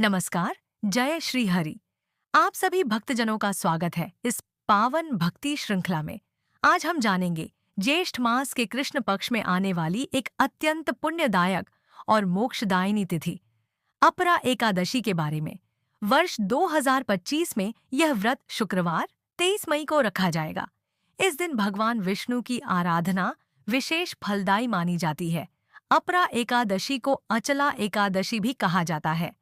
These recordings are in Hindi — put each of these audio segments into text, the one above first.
नमस्कार। जय श्री हरि। आप सभी भक्तजनों का स्वागत है इस पावन भक्ति श्रृंखला में। आज हम जानेंगे ज्येष्ठ मास के कृष्ण पक्ष में आने वाली एक अत्यंत पुण्यदायक और मोक्षदायिनी तिथि अपरा एकादशी के बारे में। वर्ष 2025 में यह व्रत शुक्रवार 23 मई को रखा जाएगा। इस दिन भगवान विष्णु की आराधना विशेष फलदायी मानी जाती है। अपरा एकादशी को अचला एकादशी भी कहा जाता है।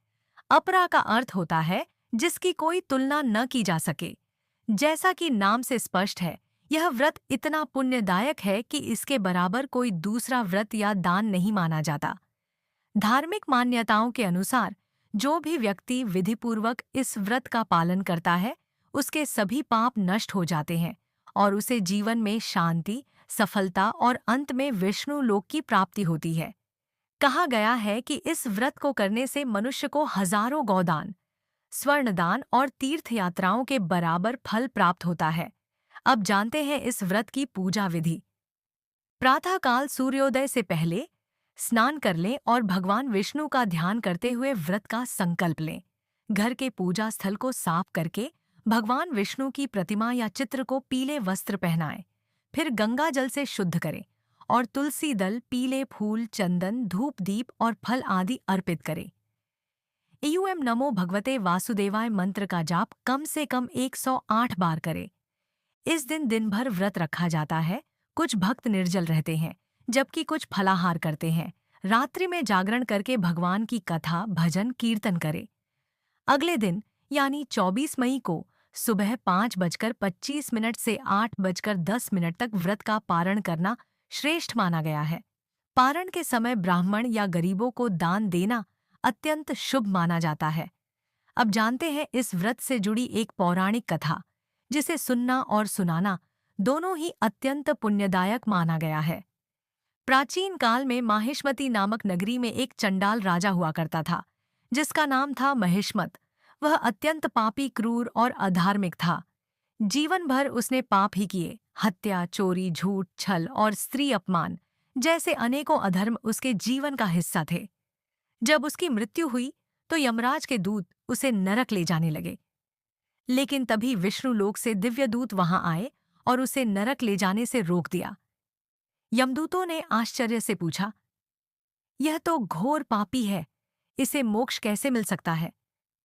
अपरा का अर्थ होता है जिसकी कोई तुलना न की जा सके। जैसा कि नाम से स्पष्ट है, यह व्रत इतना पुण्यदायक है कि इसके बराबर कोई दूसरा व्रत या दान नहीं माना जाता। धार्मिक मान्यताओं के अनुसार जो भी व्यक्ति विधिपूर्वक इस व्रत का पालन करता है, उसके सभी पाप नष्ट हो जाते हैं और उसे जीवन में शांति, सफलता और अंत में विष्णु लोक की प्राप्ति होती है। कहा गया है कि इस व्रत को करने से मनुष्य को हजारों गौदान, स्वर्णदान और तीर्थ यात्राओं के बराबर फल प्राप्त होता है। अब जानते हैं इस व्रत की पूजा विधि। प्रातःकाल सूर्योदय से पहले स्नान कर लें और भगवान विष्णु का ध्यान करते हुए व्रत का संकल्प लें। घर के पूजा स्थल को साफ करके भगवान विष्णु की प्रतिमा या चित्र को पीले वस्त्र पहनाएं। फिर गंगा जल से शुद्ध करें और तुलसी दल, पीले फूल, चंदन, धूप, दीप और फल आदि अर्पित करें। यूएम नमो भगवते वासुदेवाय मंत्र का जाप कम से कम 108 बार करें। इस दिन भर व्रत रखा जाता है। कुछ भक्त निर्जल रहते हैं जबकि कुछ फलाहार करते हैं। रात्रि में जागरण करके भगवान की कथा, भजन, कीर्तन करें। अगले दिन यानी 24 मई को सुबह 5:25 से 8:10 तक व्रत का पारण करना श्रेष्ठ माना गया है। पारण के समय ब्राह्मण या गरीबों को दान देना अत्यंत शुभ माना जाता है। अब जानते हैं इस व्रत से जुड़ी एक पौराणिक कथा, जिसे सुनना और सुनाना दोनों ही अत्यंत पुण्यदायक माना गया है। प्राचीन काल में माहिष्मती नामक नगरी में एक चंडाल राजा हुआ करता था, जिसका नाम था महिष्मत। वह अत्यंत पापी, क्रूर और अधार्मिक था। जीवन भर उसने पाप ही किए। हत्या, चोरी, झूठ, छल और स्त्री अपमान जैसे अनेकों अधर्म उसके जीवन का हिस्सा थे। जब उसकी मृत्यु हुई तो यमराज के दूत उसे नरक ले जाने लगे। लेकिन तभी विष्णु लोक से दिव्य दूत वहां आए और उसे नरक ले जाने से रोक दिया। यमदूतों ने आश्चर्य से पूछा, यह तो घोर पापी है, इसे मोक्ष कैसे मिल सकता है?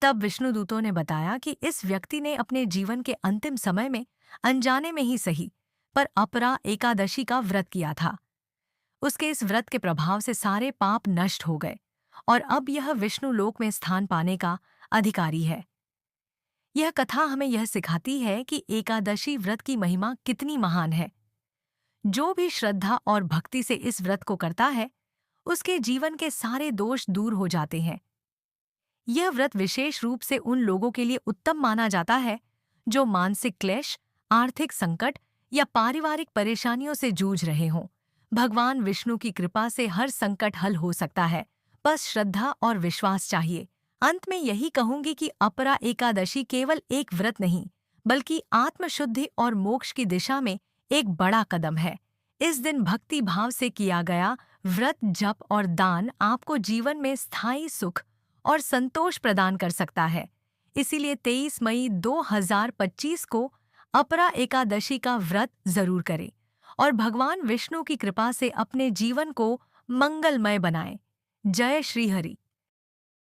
तब विष्णुदूतों ने बताया कि इस व्यक्ति ने अपने जीवन के अंतिम समय में अनजाने में ही सही पर अपरा एकादशी का व्रत किया था। उसके इस व्रत के प्रभाव से सारे पाप नष्ट हो गए और अब यह विष्णु लोक में स्थान पाने का अधिकारी है। यह कथा हमें यह सिखाती है कि एकादशी व्रत की महिमा कितनी महान है। जो भी श्रद्धा और भक्ति से इस व्रत को करता है, उसके जीवन के सारे दोष दूर हो जाते हैं। यह व्रत विशेष रूप से उन लोगों के लिए उत्तम माना जाता है जो मानसिक क्लेश, आर्थिक संकट या पारिवारिक परेशानियों से जूझ रहे हों। भगवान विष्णु की कृपा से हर संकट हल हो सकता है, बस श्रद्धा और विश्वास चाहिए। अंत में यही कहूंगी कि अपरा एकादशी केवल एक व्रत नहीं, बल्कि आत्मशुद्धि और मोक्ष की दिशा में एक बड़ा कदम है। इस दिन भक्ति भाव से किया गया व्रत, जप और दान आपको जीवन में स्थायी सुख और संतोष प्रदान कर सकता है। इसीलिए 23 मई 2025 को अपरा एकादशी का व्रत जरूर करें और भगवान विष्णु की कृपा से अपने जीवन को मंगलमय बनाएं। जय श्री हरि।